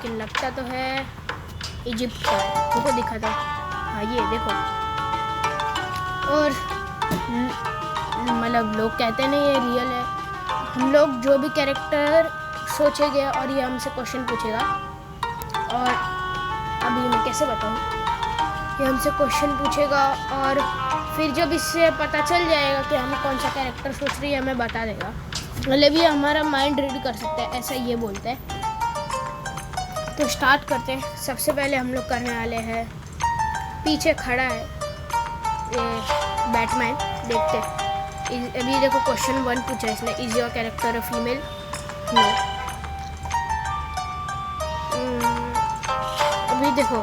लेकिन लगता तो है इजिप्ट का है। तुमको दिखा था, हाँ ये देखो। और मतलब लोग कहते नहीं ये रियल है। हम लोग जो भी कैरेक्टर सोचेंगे और ये हमसे क्वेश्चन पूछेगा, और अभी मैं कैसे बताऊँ, ये हमसे क्वेश्चन पूछेगा और फिर जब इससे पता चल जाएगा कि हम कौन सा कैरेक्टर सोच रही है हमें बता देगा। मतलब ये हमारा माइंड रीड कर सकता है, ऐसा ये बोलते हैं। तो स्टार्ट करते हैं। सबसे पहले हम लोग करने वाले हैं, पीछे खड़ा है ये बैटमैन, देखते हैं। अभी देखो क्वेश्चन 1 पूछा है इसने, is your character a female? No. अभी देखो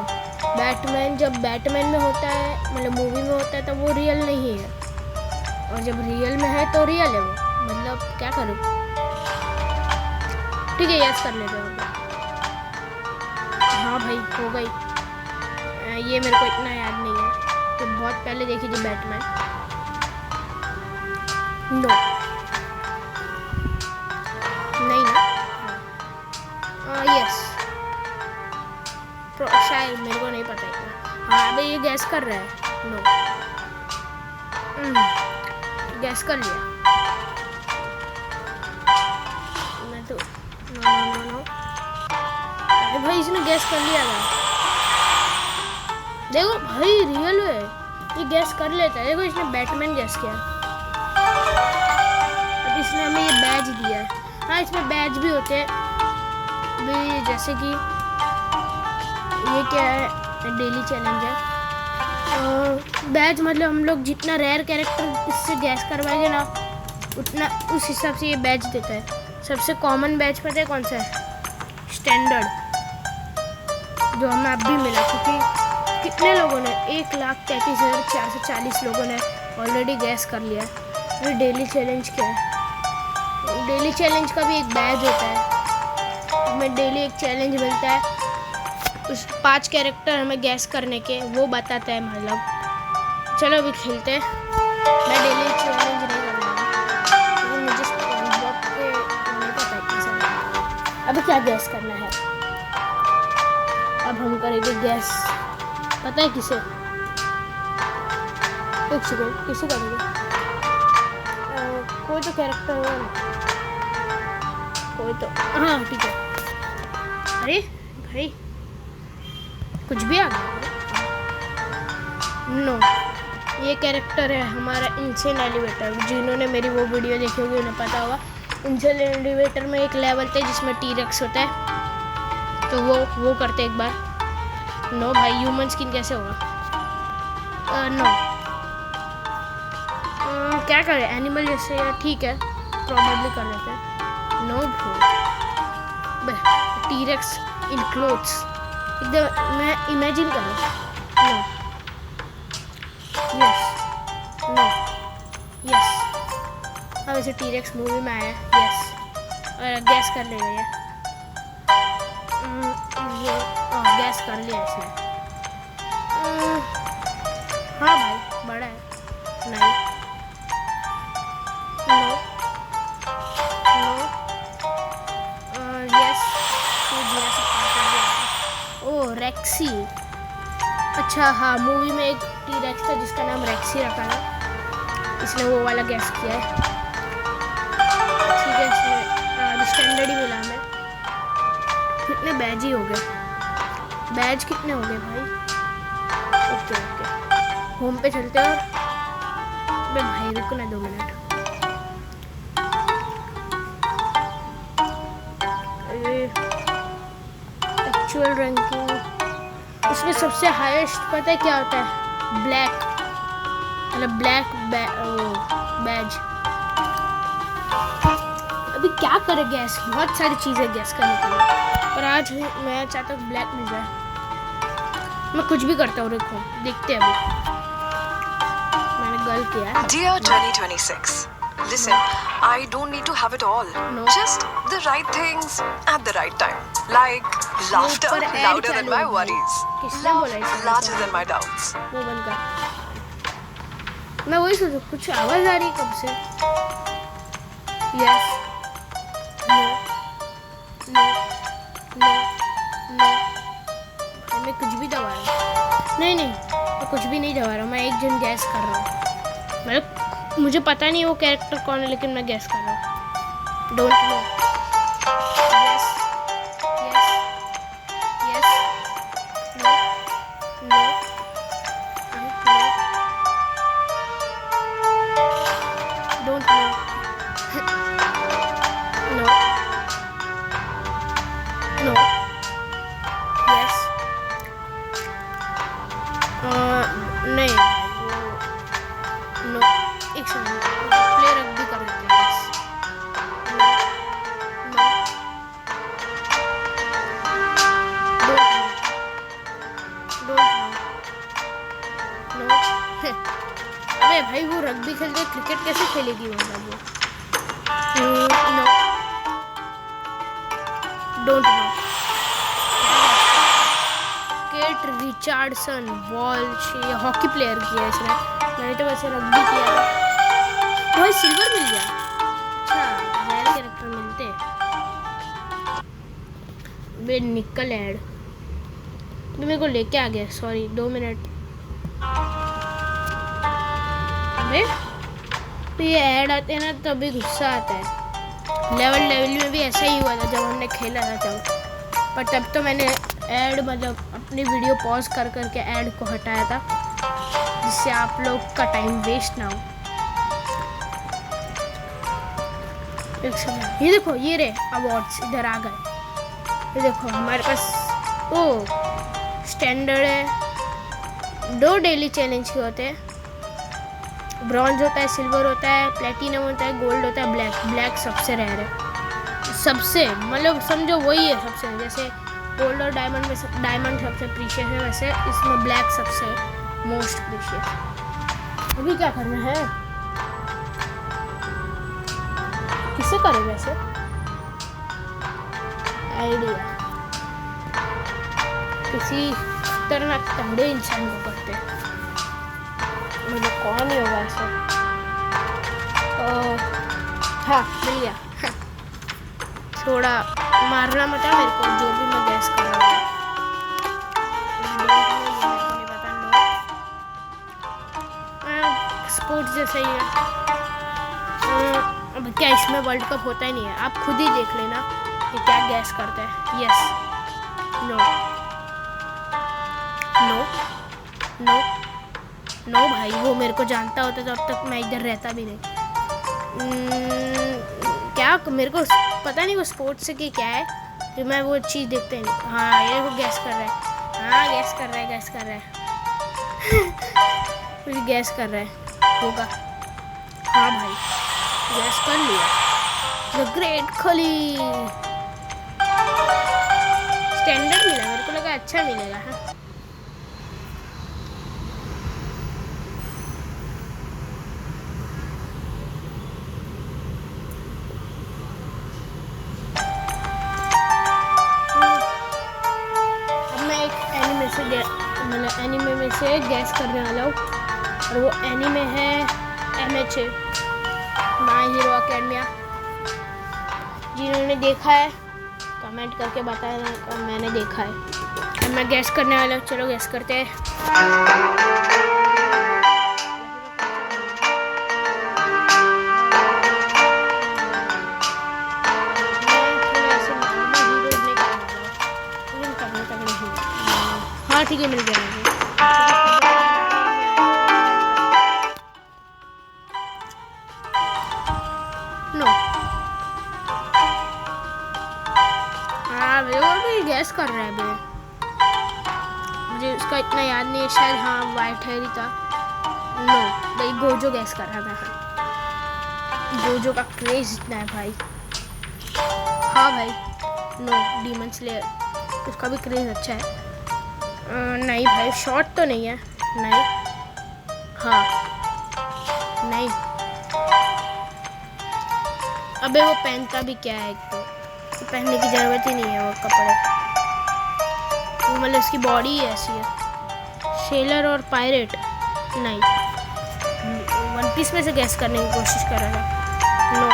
बैटमैन जब बैटमैन में होता है, मतलब मूवी में होता है, तो वो रियल नहीं है, और जब रियल में है तो रियल है वो। मतलब क्या करूँ, ठीक है यस कर लेते हैं। हाँ भाई हो गई। ये मेरे को इतना याद नहीं है, तो बहुत पहले देखी थी बैटमैन। नो नहीं ना, हाँ यस शायद, मेरे को नहीं पता इतना। हाँ अभी ये गैस कर रहा है। नो गैस कर लिया मैं तो। नो नो नो नो, अरे भाई इसने गैस कर लिया था। देखो भाई रियल है, ये गैस कर लेता है। देखो इसने बैटमैन गैस किया। अब इसने हमें ये बैज दिया है। हाँ इसमें बैज भी होते हैं अभी, जैसे कि ये क्या है, डेली चैलेंज है। बैज मतलब हम लोग जितना रेयर कैरेक्टर इससे गैस करवाएंगे ना, उतना उस हिसाब से ये बैज देता है। सबसे कॉमन बैज पता है कौन सा है? स्टैंडर्ड, जो हमें अब भी मिला, क्योंकि कितने लोगों ने 1,33,440 लोगों ने ऑलरेडी गैस कर लिया है। ये डेली चैलेंज क्या है? डेली चैलेंज का भी एक बैज होता है, हमें डेली एक चैलेंज मिलता है, उस 5 कैरेक्टर हमें गैस करने के, वो बताता है। मतलब चलो अभी खेलते हैं। मैं डेली चैलेंज नहीं कर रहा हूँ, मुझे स्पॉन्जबॉब के नहीं पता है कैसे। अब क्या गैस करना है? अब हम करेंगे गैस, पता है किसे? एक सेकंड, किसे करेंगे? कोई तो कैरेक्टर होगा ना, कोई तो, हाँ ठीक है। अरे भाई कुछ भी आ गया। नो ये कैरेक्टर है हमारा इंसेन एलिवेटर। जिन्होंने मेरी वो वीडियो देखी होगी उन्हें पता होगा। इंसेन एलिवेटर में एक लेवल थे जिसमें टी-रेक्स होता है, तो वो करते एक बार। नो भाई ह्यूमन स्किन कैसे होगा? नो क्या करें, एनिमल जैसे, ठीक है प्रॉब्लली कर लेते हैं। नो ब्रो, टी-रेक्स इन क्लोथ्स, एकदम मैं इमेजिन करूँ। नो यस, नो यस, हाँ वैसे टी-रेक्स मूवी में आया है। यस, और गैस कर लेगा ये। गैस कर लिया इसने। हाँ भाई बड़ा है। नहीं, नो नो, यस, ओह रेक्सी। अच्छा हाँ, मूवी में एक टी-रेक्स था जिसका नाम रेक्सी रखा है, इसने वो वाला गैस किया है। ठीक है, इसमें स्टैंडर्ड ही मिला हमें। कितने बैज ही हो गए? बैज कितने हो गए भाई? ओके ओके, होम पे चलते हैं। और भाई रुकना 2 मिनट। एक्चुअल रैंकिंग, इसमें सबसे हाईएस्ट पता है क्या होता है? ब्लैक, मतलब ब्लैक बैज। अभी क्या करें गैस, बहुत सारी चीज़ें गैस करने के लिए, पर आज मैं चाहता हूँ ब्लैक मिल जाए। मैं कुछ भी करता हूँ, देखते हैं अभी। मैंने गल किया। Dear 2026, listen, I don't need to have it all. No. Just the right things at the right time. Like laughter louder than my worries. Love larger than my doubts. वो बंद कर। मैं वही सोचूं, कुछ आवाज आ रही है कब से? यस, नो नो नो मैं कुछ भी दबा रहा हूँ। नहीं मैं कुछ भी नहीं दबा रहा हूँ, मैं एक जन गैस कर रहा हूँ। मतलब मुझे पता नहीं वो कैरेक्टर कौन है, लेकिन मैं गैस कर रहा हूँ। Don't know. Yes yes yes no no don't know no no yes नहीं नो एक सेकंड प्ले रख भी कर लेते हैं बस। नो नो अबे भाई वो रग्बी खेलते क्रिकेट कैसे खेलेगी मतलब वो। No don't know. Kate Richardson Walsh, ये हॉकी प्लेयर किया है इसने, मैंने तो वैसे रग्बी किया था। भाई सिल्वर मिल गया। अच्छा नए कैरेक्टर मिलते बे। निकल ऐड तो मेरे को लेके आ गया, सॉरी 2 मिनट। अबे तो ये ऐड आते हैं ना तभी गुस्सा आता है। लेवल में भी ऐसा ही हुआ था जब हमने खेला था तब, पर तब तो मैंने ऐड मतलब अपनी वीडियो पॉज कर करके ऐड को हटाया था, जिससे आप लोग का टाइम वेस्ट ना हो। एक सेकंड, ये देखो ये रे अवार्ड्स इधर आ गए। ये देखो हमारे पास ओ स्टैंडर्ड है, 2 डेली चैलेंज के होते हैं। ब्रॉन्ज होता है, सिल्वर होता है, प्लेटिनम होता है, गोल्ड होता है, ब्लैक सबसे रेयर है। सबसे मतलब समझो वही है सबसे, जैसे गोल्ड और डायमंड में डायमंड सबसे प्रीशियस है, वैसे इसमें ब्लैक सबसे मोस्ट प्रीशियस। अभी क्या करना है, किसे करें वैसे आइडिया, किसी खतरनाक तगड़े इंसान को करते हैं। मुझे कौन ही होगा ऐसा। हाँ मिल गया। थोड़ा मारना मत है मेरे को, जो भी मैं गैस कर रहा हूँ। स्पोर्ट्स जैसा ही है। अब क्या इसमें वर्ल्ड कप होता ही नहीं है, आप खुद ही देख लेना कि क्या गैस करता है। Yes no no no no भाई वो मेरे को जानता होता तो अब तक मैं इधर रहता भी नहीं। क्या मेरे को पता नहीं वो स्पोर्ट्स से कि क्या है कि मैं वो चीज़ देखते ही नहीं। हाँ ये वो गैस कर रहा है, हाँ गैस कर रहा है मुझे गैस कर रहा है होगा। हाँ भाई गैस कर लिया। द ग्रेट खली स्टैंडर्ड मिला, मेरे को लगा अच्छा मिलेगा। हाँ मतलब एनिमे में से गैस करने वाला हूँ, और वो एनिमे है MHA माय हीरो एकेडमिया। जिन्होंने देखा है कमेंट करके बताया मैंने देखा है। अब मैं गैस करने वाला हूँ, चलो गैस करते हैं। हाँ ठीक है मिल गया मुझे। नो हाँ वो भी गैस कर रहा है बे, मुझे उसका इतना याद नहीं है, शायद हाँ वाइट हेयर ही था। नो भाई गोजो गैस कर रहा था, गोजो का क्रेज इतना है भाई। हाँ भाई नो डीमन स्लेयर, उसका भी क्रेज अच्छा है। नहीं भाई शॉर्ट तो नहीं है, नहीं हाँ नहीं। अबे वो पहनता भी क्या है, एक तो पहनने की ज़रूरत ही नहीं है वो कपड़े, वो मतलब उसकी बॉडी ही ऐसी है। सेलर और पायरेट नहीं, वन पीस में से गैस करने की कोशिश कर रहा था। No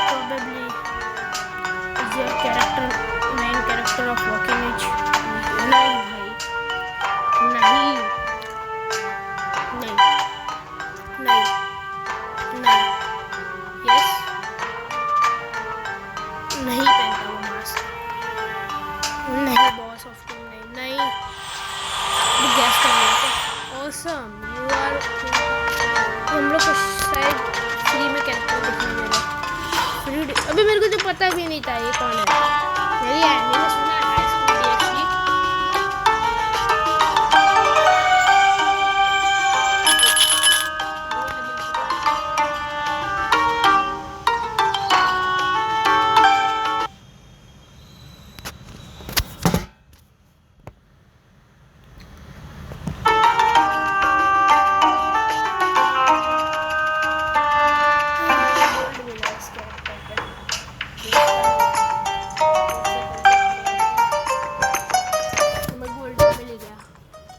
probably is your character main character of walking edge. नहीं भाई, नहीं नहीं नहीं नहीं, यस, नहीं पहनता वो मास्क, नहीं बॉस ऑफ टीम, नहीं नहीं, गैस कर लिया। ऑसम, यू आर, हम लोग को शायद फ्री में कैरेक्टर दिखने दे रहा है। अभी मेरे को तो पता भी नहीं था ये कौन है। मेरी मैंने सुना है इसको DXD।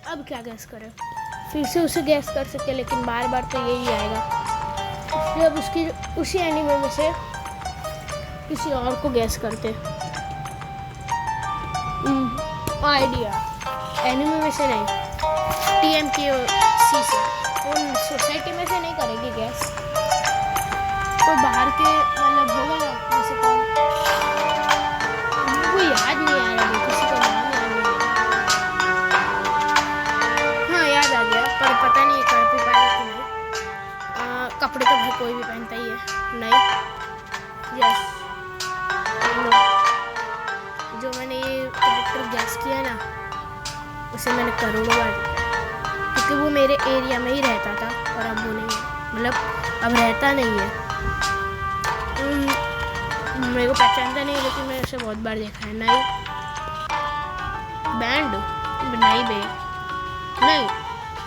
अब क्या गैस करें, फिर से उसे गैस कर सकते हैं, लेकिन बार बार तो यही आएगा। इसलिए अब उसकी उसी एनिमे में से किसी और को गैस करते। आइडिया एनिमे में से नहीं, TMKC से, वो सोसाइटी में से नहीं करेगी गैस, तो बाहर के मतलब होगा ना, जैसे कौन, वो याद नहीं आ रहा, किसी का नाम याद नहीं आ रहा। हाँ याद आ गया, पर पता नहीं कॉपी पाएगा कि नहीं। कपड़े तो भाई कोई भी पहनता ही है। नहीं, यस, जो मैंने ये कैरेक्टर गैस किया ना, उसे मैंने करोड़ों बार देखा, क्योंकि वो मेरे एरिया में ही रहता था, और अब वो नहीं है, मतलब अब रहता नहीं है। मेरे को पहचानता नहीं, लेकिन मैंने उसे बहुत बार देखा है। नहीं, बैंड, नहीं बे, नहीं,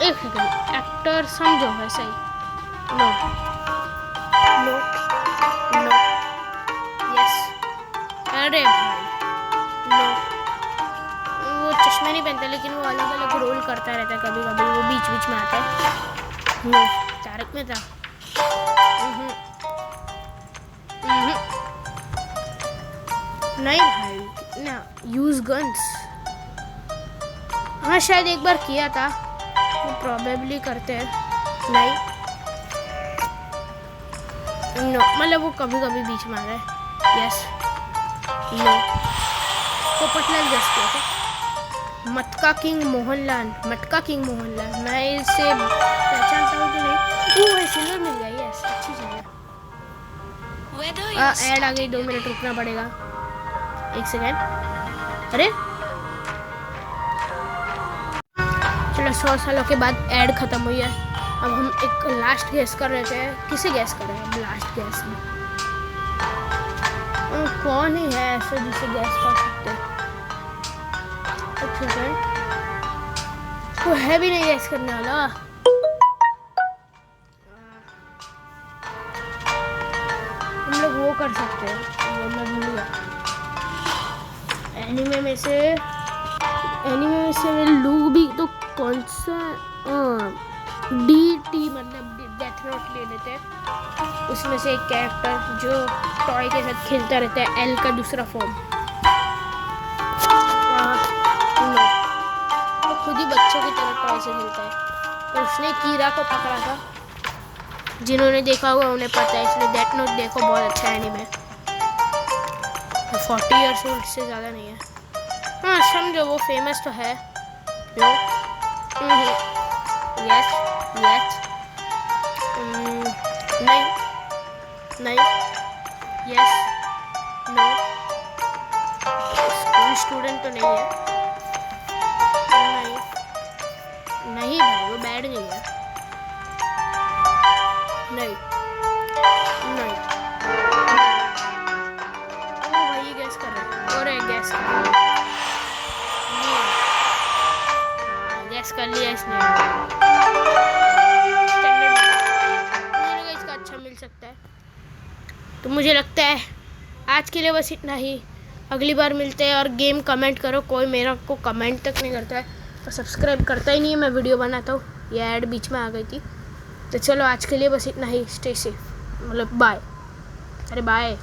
एक सेकंड, एक्टर समझो वैसे ही। नो नो नो, यस, अरे भाई नो, वो चश्मा नहीं पहनता, लेकिन वो अलग अलग रोल करता रहता है, कभी कभी वो बीच बीच में आता है। नो, तारक में था। नहीं भाई ना, यूज गन्स, हाँ शायद एक बार किया था, वो प्रोबेबली करते हैं। नहीं, नो, मतलब वो कभी कभी बीच में आ रहा है। यस, नो, तो पटलाल जस्ट किया था। मटका किंग मोहनलाल, मटका किंग मोहनलाल, मैं इसे पहचानता हूँ कि नहीं। वो है, सिल्वर मिल गया, यस, अच्छी चीज़ है। ऐड आ गई, 2 मिनट रुकना पड़ेगा, 1 सेकेंड। अरे चलो, 100 सालों के बाद ऐड खत्म हुई है। अब हम एक लास्ट गैस कर रहे थे, किसे गैस कर रहे हैं अब लास्ट गैस में? कौन ही है ऐसे जिसे गैस कर सकते? एक सेकेंड, वो है भी नहीं गैस करने वाला। हम लोग वो कर सकते हैं, वो मैं भूल गया। एनिमे में से लोग भी तो कौन सा DT, मतलब डेथ नोट ले लेते हैं, उसमें से एक कैरेक्टर जो टॉय के साथ खेलता रहता है, एल का दूसरा फॉर्म। वो खुद ही बच्चों की तरह टॉय से खेलता है, तो उसने कीरा को पकड़ा था। जिन्होंने देखा होगा उन्हें पता है, इसलिए डेथ नोट देखो, बहुत अच्छा एनिमे। 40 ईयर्स ओल्ड से ज़्यादा नहीं है। हाँ समझो, वो फेमस तो है। यस यस, नहीं नहीं, यस, नो, स्कूल स्टूडेंट तो नहीं है। नहीं नहीं भाई, वो बैड नहीं है। नहीं नहीं, ओ भाई गैस कर रहे हैं, और एक गैस कर रहे हैं, गैस कर लिया इसने। मुझे लगा इसका अच्छा मिल सकता है, तो मुझे लगता है आज के लिए बस इतना ही। अगली बार मिलते हैं, और गेम कमेंट करो। कोई मेरा को कमेंट तक नहीं करता है, और सब्सक्राइब करता ही नहीं है। मैं वीडियो बनाता हूँ, ये ऐड बीच में आ गई थी। तो चलो आज के लिए बस इतना ही। स्टे सेफ, मतलब बाय। अरे बाय।